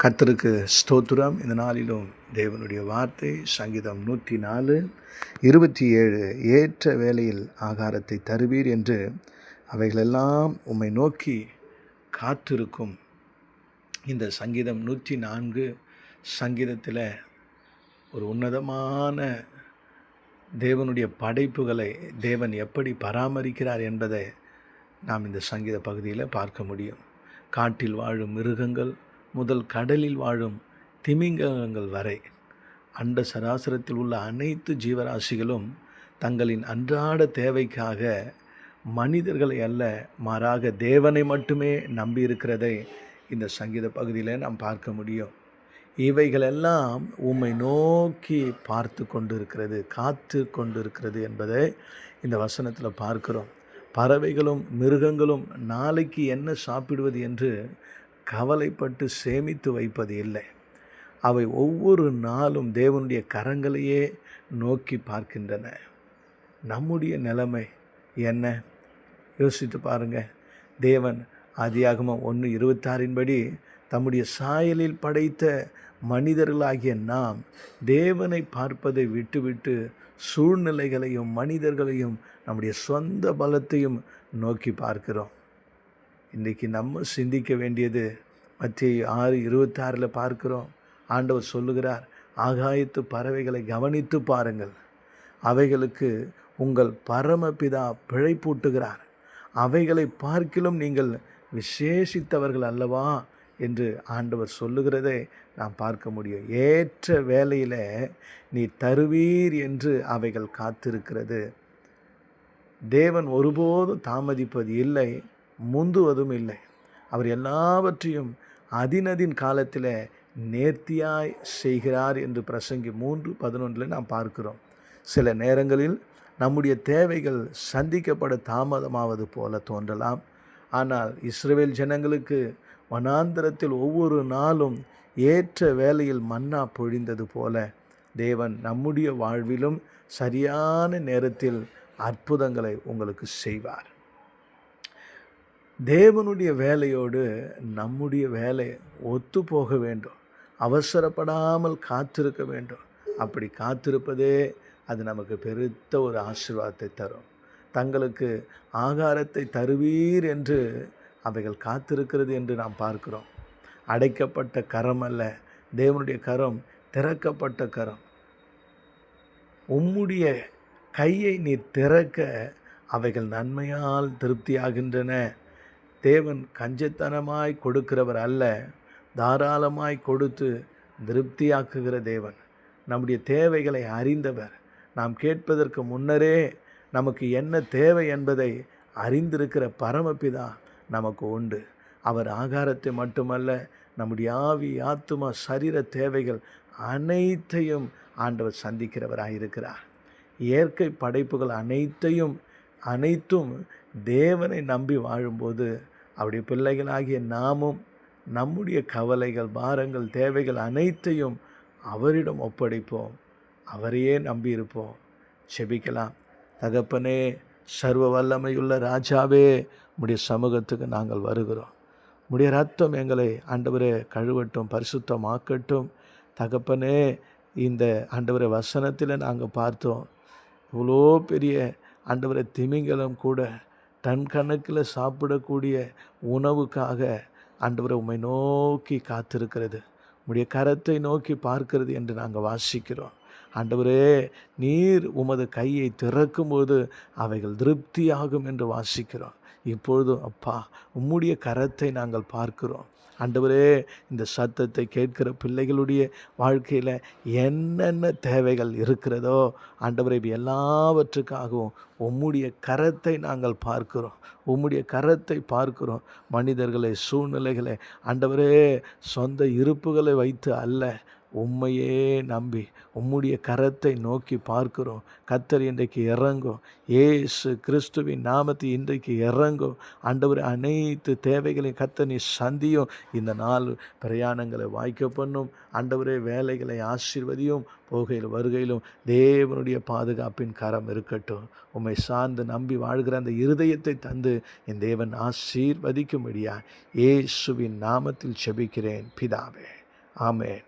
கர்த்தருக்கு ஸ்தோத்திரம். இந்த நாளிலும் தேவனுடைய வார்த்தை சங்கீதம் 104:27 ஏற்ற வேளையில் ஆகாரத்தை தருவீர் என்று அவைகளெல்லாம் உம்மை நோக்கி காத்திருக்கும். இந்த சங்கீதம் 104 சங்கீதத்தில் ஒரு உன்னதமான தேவனுடைய படைப்புகளை தேவன் எப்படி பராமரிக்கிறார் என்பதை நாம் இந்த சங்கீத பகுதியில் பார்க்க முடியும். காட்டில் வாழும் மிருகங்கள் முதல் கடலில் வாழும் திமிங்கலங்கள் வரை அண்ட சராசரத்தில் உள்ள அனைத்து ஜீவராசிகளும் தங்களின் அன்றாட தேவைக்காக மனிதர்களை அல்ல, மாறாக தேவனை மட்டுமே நம்பியிருக்கிறதை இந்த சங்கீத பகுதியில் நாம் பார்க்க முடியும். இவைகளெல்லாம் உம்மை நோக்கி பார்த்து கொண்டிருக்கிறது, காத்து கொண்டிருக்கிறது என்பதை இந்த வசனத்தில் பார்க்கிறோம். பறவைகளும் மிருகங்களும் நாளைக்கு என்ன சாப்பிடுவது என்று கவலைப்பட்டு சேமித்து வைப்பது இல்லை. அவை ஒவ்வொரு நாளும் தேவனுடைய கரங்களையே நோக்கி பார்க்கின்றன. நம்முடைய நிலைமை என்ன? யோசித்து பாருங்கள். தேவன் ஆதியாகமம் 1:26 தம்முடைய சாயலில் படைத்த மனிதர்களாகிய நாம் தேவனை பார்ப்பதை விட்டுவிட்டு சூழ்நிலைகளையும் மனிதர்களையும் நம்முடைய சொந்த பலத்தையும் நோக்கி பார்க்கிறோம். இன்றைக்கி நம்ம சிந்திக்க வேண்டியது மத்தேயு 6:26 பார்க்கிறோம். ஆண்டவர் சொல்லுகிறார், ஆகாயத்து பறவைகளை கவனித்து பாருங்கள், அவைகளுக்கு உங்கள் பரமபிதா பிழைப்பூட்டுகிறார், அவைகளை பார்க்கிலும் நீங்கள் விசேஷித்தவர்கள் அல்லவா என்று ஆண்டவர் சொல்லுகிறதை நாம் பார்க்க முடியும். ஏற்ற வேளையில் நீ தருவீர் என்று அவைகள் காத்திருக்கிறது. தேவன் ஒருபோதும் தாமதிப்பது இல்லை, முந்துவதும் இல்லை. அவர் எல்லாவற்றையும் அதினதின் காலத்தில் நேர்த்தியாய் செய்கிறார் என்று பிரசங்கி 3:11 நாம் பார்க்கிறோம். சில நேரங்களில் நம்முடைய தேவைகள் சந்திக்கப்பட தாமதமாவது போல தோன்றலாம். ஆனால் இஸ்ரவேல் ஜனங்களுக்கு வனாந்தரத்தில் ஒவ்வொரு நாளும் ஏற்ற வேளையில் மன்னா பொழிந்தது போல தேவன் நம்முடைய வாழ்விலும் சரியான நேரத்தில் அற்புதங்களை உங்களுக்கு செய்வார். தேவனுடைய வேலையோடு நம்முடைய வேலை ஒத்து போக வேண்டும். அவசரப்படாமல் காத்திருக்க வேண்டும். அப்படி காத்திருப்பதே அது நமக்கு பெருத்த ஒரு ஆசீர்வாதத்தை தரும். தங்களுக்கு ஆகாரத்தை தருவீர் என்று அவைகள் காத்திருக்கிறது என்று நாம் பார்க்கிறோம். அடைக்கப்பட்ட கரம் அல்ல, தேவனுடைய கரம் திறக்கப்பட்ட கரம். உம்முடைய கையை நீ திறக்க அவைகள் நன்மையால் திருப்தியாகின்றன. தேவன் கஞ்சத்தனமாய் கொடுக்கிறவர் அல்ல, தாராளமாய் கொடுத்து திருப்தியாக்குகிற தேவன். நம்முடைய தேவைகளை அறிந்தவர். நாம் கேட்பதற்கு முன்னரே நமக்கு என்ன தேவை என்பதை அறிந்திருக்கிற பரமபிதா நமக்கு உண்டு. அவர் ஆகாரத்தை மட்டுமல்ல, நம்முடைய ஆவி ஆத்துமா சரீர தேவைகள் அனைத்தையும் ஆண்டவர் சந்திக்கிறவராயிருக்கிறார். இயற்கை படைப்புகள் அனைத்தும் தேவனை நம்பி வாழும்போது அவருடைய பிள்ளைகளாகிய நாமும் நம்முடைய கவலைகள், பாரங்கள், தேவைகள் அனைத்தையும் அவரிடம் ஒப்படைப்போம். அவரையே நம்பியிருப்போம். செபிக்கலாம். தகப்பனே, சர்வ வல்லமையுள்ள ராஜாவே, உம்முடைய சமூகத்துக்கு நாங்கள் வருகிறோம். உம்முடைய ரத்தம் எங்களை ஆண்டவரே கழுவட்டும், பரிசுத்தமாக்கட்டும். தகப்பனே, இந்த ஆண்டவரே வசனத்தில் நாங்கள் பார்த்தோம், இவ்வளோ பெரிய ஆண்டவரே திமிங்கலம் கூட டன் கணக்கில் சாப்பிடக்கூடிய உணவுக்காக ஆண்டவரை உம்மை நோக்கி காத்திருக்கிறது, உம்முடைய கரத்தை நோக்கி பார்க்கிறது என்று நாங்கள் வாசிக்கிறோம். ஆண்டவரே, நீர் உமது கையை திறக்கும்போது அவைகள் திருப்தியாகும் என்று வாசிக்கிறோம். இப்பொழுதும் அப்பா, உம்முடைய கரத்தை நாங்கள் பார்க்கிறோம். ஆண்டவரே, இந்த சத்தத்தை கேட்கிற பிள்ளைகளுடைய வாழ்க்கையில் என்னென்ன தேவைகள் இருக்கிறதோ ஆண்டவரே, எல்லாவற்றுக்காகவும் உம்முடைய கரத்தை நாங்கள் பார்க்கிறோம். உம்முடைய கரத்தை பார்க்கிறோம். மனிதர்களை, சூழ்நிலைகளை ஆண்டவரே சொந்த இருப்புகளை வைத்து அல்ல, உம்மையே நம்பி உம்முடைய கரத்தை நோக்கி பார்க்கிறோம். கர்த்தர் இன்றைக்கு இறங்கும். இயேசு கிறிஸ்துவின் நாமத்தை இன்றைக்கு இறங்கும். ஆண்டவர் அனைத்து தேவைகளையும் கர்த்தர் நீ சந்தியும். இந்த நாள் பிரயாணங்களை வாய்க்க பண்ணும். ஆண்டவரே, வேலைகளை ஆசீர்வதியும். போகையில் வருகையிலும் தேவனுடைய பாதுகாப்பின் கரம் இருக்கட்டும். உம்மை சார்ந்து நம்பி வாழ்கிற அந்த இருதயத்தை தந்து என் தேவன் ஆசீர்வதிக்கும்படியா இயேசுவின் நாமத்தில் ஜெபிக்கிறேன் பிதாவே, ஆமென்.